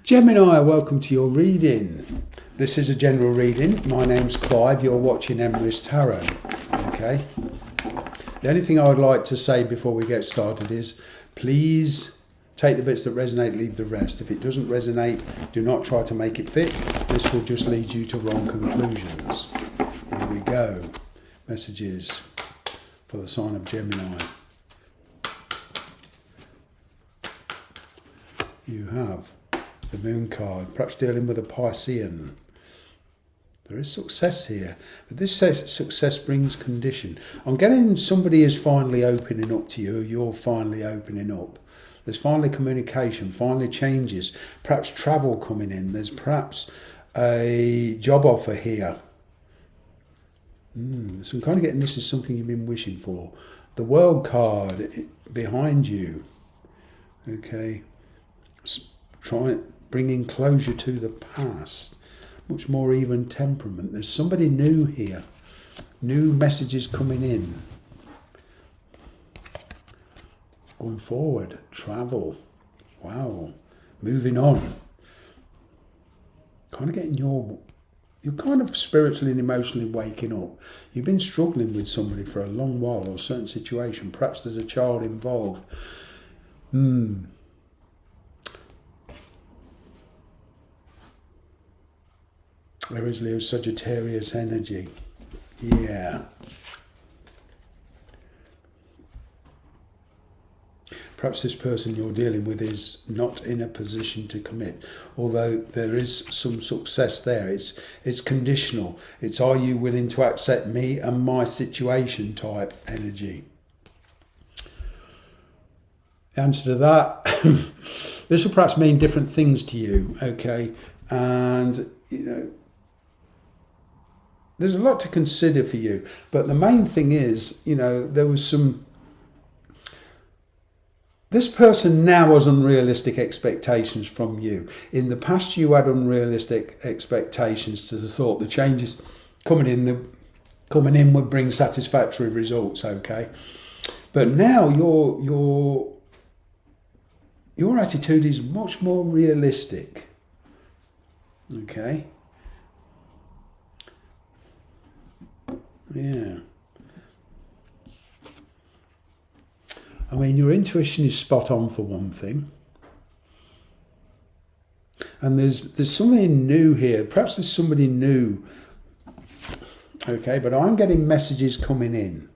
Gemini, welcome to your reading. This is a general reading. My name's Clive. You're watching Emery's Tarot. Okay. The only thing I would like to say before we get started is please take the bits that resonate, leave the rest. If it doesn't resonate, do not try to make it fit. This will just lead you to wrong conclusions. Here we go. Messages for the sign of Gemini. You have the Moon card, perhaps dealing with a Piscean. There is success here, but this says success brings condition. I'm getting somebody is finally opening up to you, you're finally opening up. There's finally communication, finally changes, perhaps travel coming in. There's perhaps a job offer here. So I'm kind of getting this is something you've been wishing for. The World card behind you. Okay. Bringing closure to the past. Much more even temperament. There's somebody new here. New messages coming in. Going forward. Travel. Wow. Moving on. Kind of getting you're kind of spiritually and emotionally waking up. You've been struggling with somebody for a long while or a certain situation. Perhaps there's a child involved. There is Leo Sagittarius energy. Yeah. Perhaps this person you're dealing with is not in a position to commit, although there is some success there. It's conditional. It's are you willing to accept me and my situation type energy. The answer to that, this will perhaps mean different things to you, okay? And, there's a lot to consider for you. But the main thing is, there was this person now has unrealistic expectations from you. In the past, you had unrealistic expectations to the thought the changes coming in would bring satisfactory results, okay? But now your attitude is much more realistic, okay? Yeah. I mean, your intuition is spot on for one thing. And there's something new here. Perhaps there's somebody new. Okay, but I'm getting messages coming in.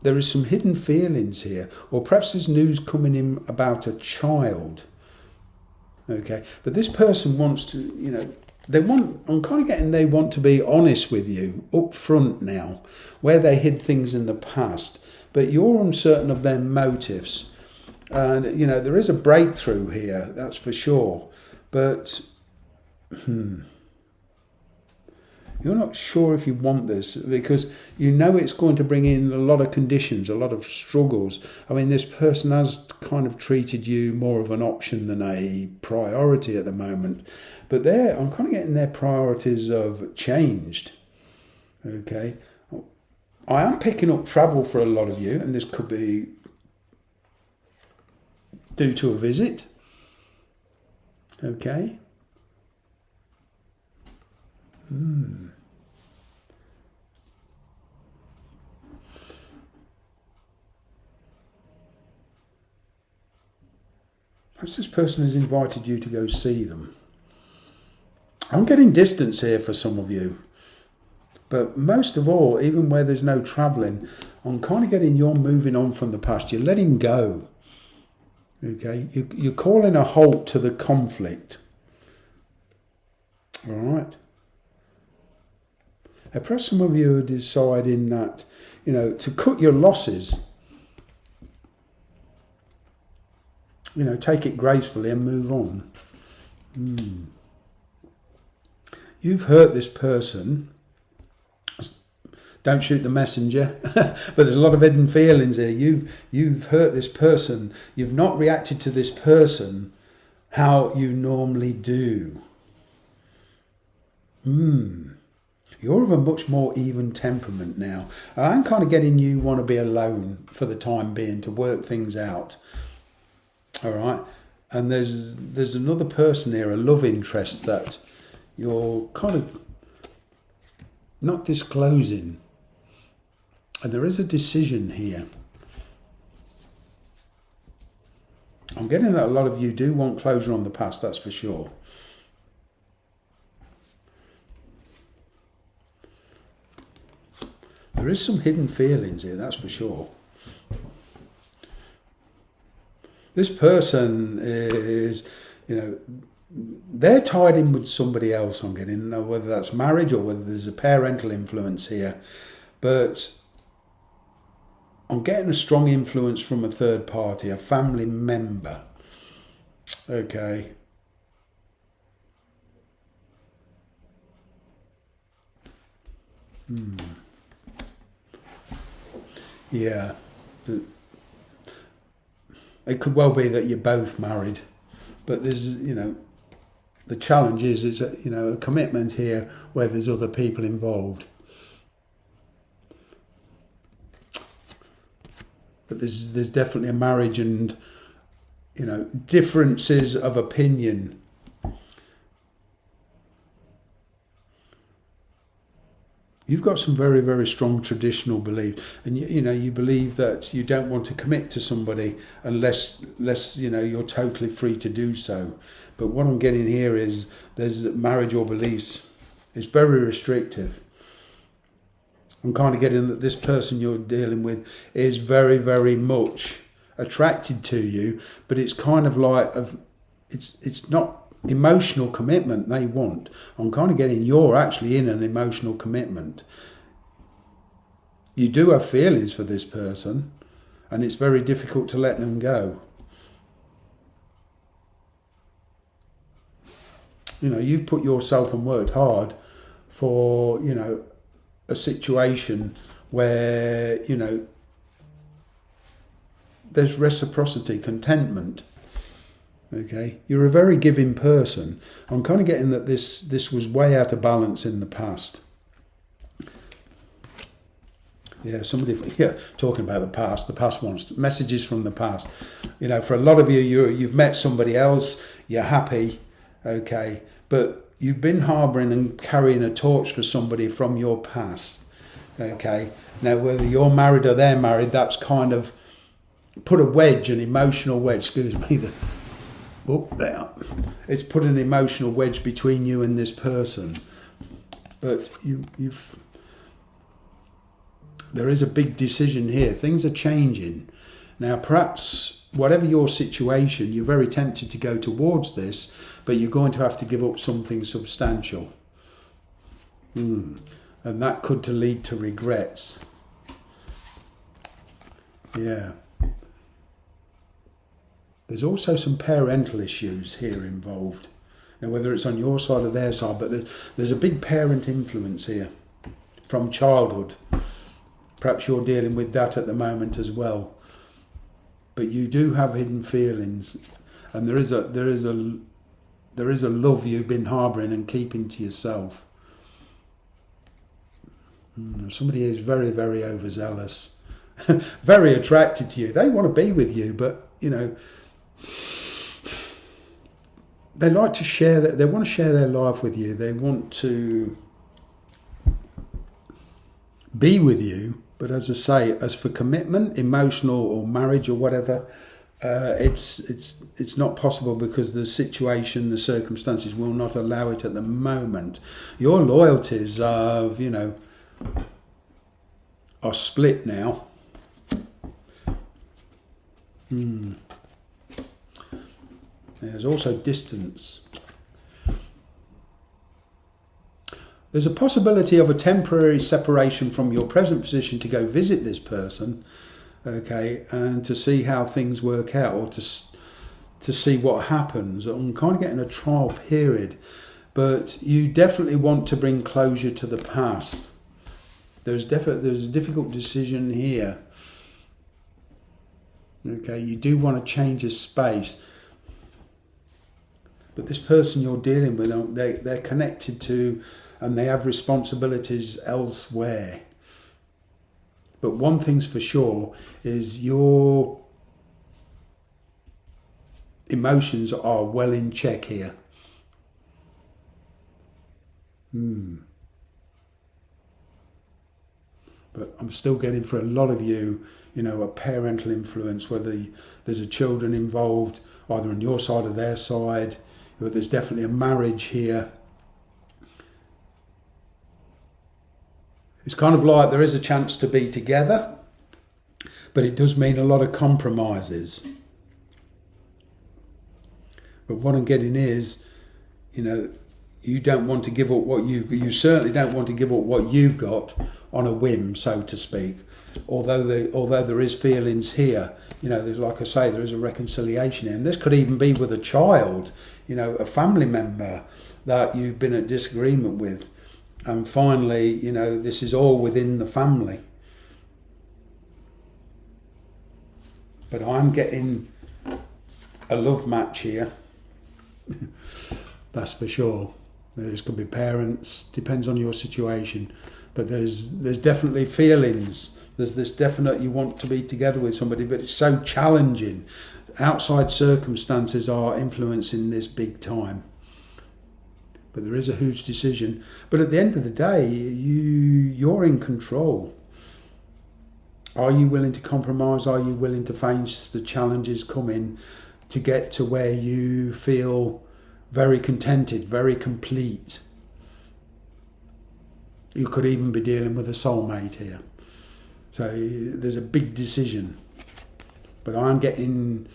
There is some hidden feelings here. Or perhaps there's news coming in about a child. Okay, but this person wants to, I'm kind of getting they want to be honest with you up front now, where they hid things in the past, but you're uncertain of their motives. And, there is a breakthrough here, that's for sure. But, you're not sure if you want this because it's going to bring in a lot of conditions, a lot of struggles. I mean, this person has kind of treated you more of an option than a priority at the moment. But I'm kind of getting their priorities have changed. Okay. I am picking up travel for a lot of you, and this could be due to a visit. Okay. Perhaps this person has invited you to go see them. I'm getting distance here for some of you. But most of all, even where there's no travelling, I'm kind of getting you're moving on from the past. You're letting go. Okay? You're calling a halt to the conflict. All right? Perhaps some of you are deciding that, to cut your losses. Take it gracefully and move on. You've hurt this person. Don't shoot the messenger. But there's a lot of hidden feelings here. You've hurt this person. You've not reacted to this person how you normally do. You're of a much more even temperament now. I'm kind of getting you want to be alone for the time being to work things out. All right. And there's another person here, a love interest that you're kind of not disclosing. And there is a decision here. I'm getting that a lot of you do want closure on the past, that's for sure. There is some hidden feelings here, that's for sure. This person is, they're tied in with somebody else, I'm getting, whether that's marriage or whether there's a parental influence here. But I'm getting a strong influence from a third party, a family member. Okay. Yeah. It could well be that you're both married, but there's, the challenge is a commitment here where there's other people involved. But there's definitely a marriage and, differences of opinion. You've got some very, very strong traditional belief, and you believe that you don't want to commit to somebody unless you're totally free to do so. But what I'm getting here is there's marriage or beliefs. It's very restrictive. I'm kind of getting that this person you're dealing with is very, very much attracted to you, but it's kind of like it's not emotional commitment they want. I'm kind of getting you're actually in an emotional commitment. You do have feelings for this person, and it's very difficult to let them go. You've put yourself and worked hard for, a situation where, there's reciprocity, contentment. Okay, you're a very giving person. I'm kind of getting that this was way out of balance in the past. Yeah, talking about the past wants messages from the past. For a lot of you've met somebody else, you're happy, okay, but you've been harbouring and carrying a torch for somebody from your past, okay. Now, whether you're married or they're married, that's kind of put a wedge, an emotional wedge. It's put an emotional wedge between you and this person. But there is a big decision here. Things are changing. Now, perhaps whatever your situation, you're very tempted to go towards this, but you're going to have to give up something substantial. And that could lead to regrets. Yeah. There's also some parental issues here involved. Now, whether it's on your side or their side, but there's a big parent influence here from childhood. Perhaps you're dealing with that at the moment as well. But you do have hidden feelings, and there is a love you've been harbouring and keeping to yourself. Somebody is very, very overzealous, very attracted to you. They want to be with you, but they like to share that. They want to share their life with you. They want to be with you. But as I say, as for commitment, emotional or marriage or whatever, it's not possible because the situation, the circumstances will not allow it at the moment. Your loyalties are split now. There's also distance. There's a possibility of a temporary separation from your present position to go visit this person, okay, and to see how things work out, or to see what happens. I'm kind of getting a trial period, but you definitely want to bring closure to the past. There's a difficult decision here. Okay, you do want to change a space. But this person you're dealing with, they're connected to and they have responsibilities elsewhere. But one thing's for sure is your emotions are well in check here. But I'm still getting for a lot of you, a parental influence, whether there's a children involved, either on your side or their side, but there's definitely a marriage here. It's kind of like there is a chance to be together, but it does mean a lot of compromises. But what I'm getting is, you don't want to give up you certainly don't want to give up what you've got on a whim, so to speak. Although there is feelings here, there's, like I say, there is a reconciliation here. And this could even be with a child, a family member that you've been at disagreement with. And finally, this is all within the family. But I'm getting a love match here. That's for sure. There's could be parents, depends on your situation. But there's definitely feelings. There's this definite you want to be together with somebody, but it's so challenging. Outside circumstances are influencing this big time. But there is a huge decision. But at the end of the day, you're in control. Are you willing to compromise? Are you willing to face the challenges coming to get to where you feel very contented, very complete? You could even be dealing with a soulmate here. So there's a big decision. But I'm getting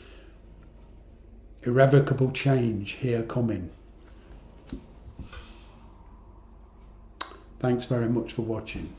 irrevocable change here coming. Thanks very much for watching.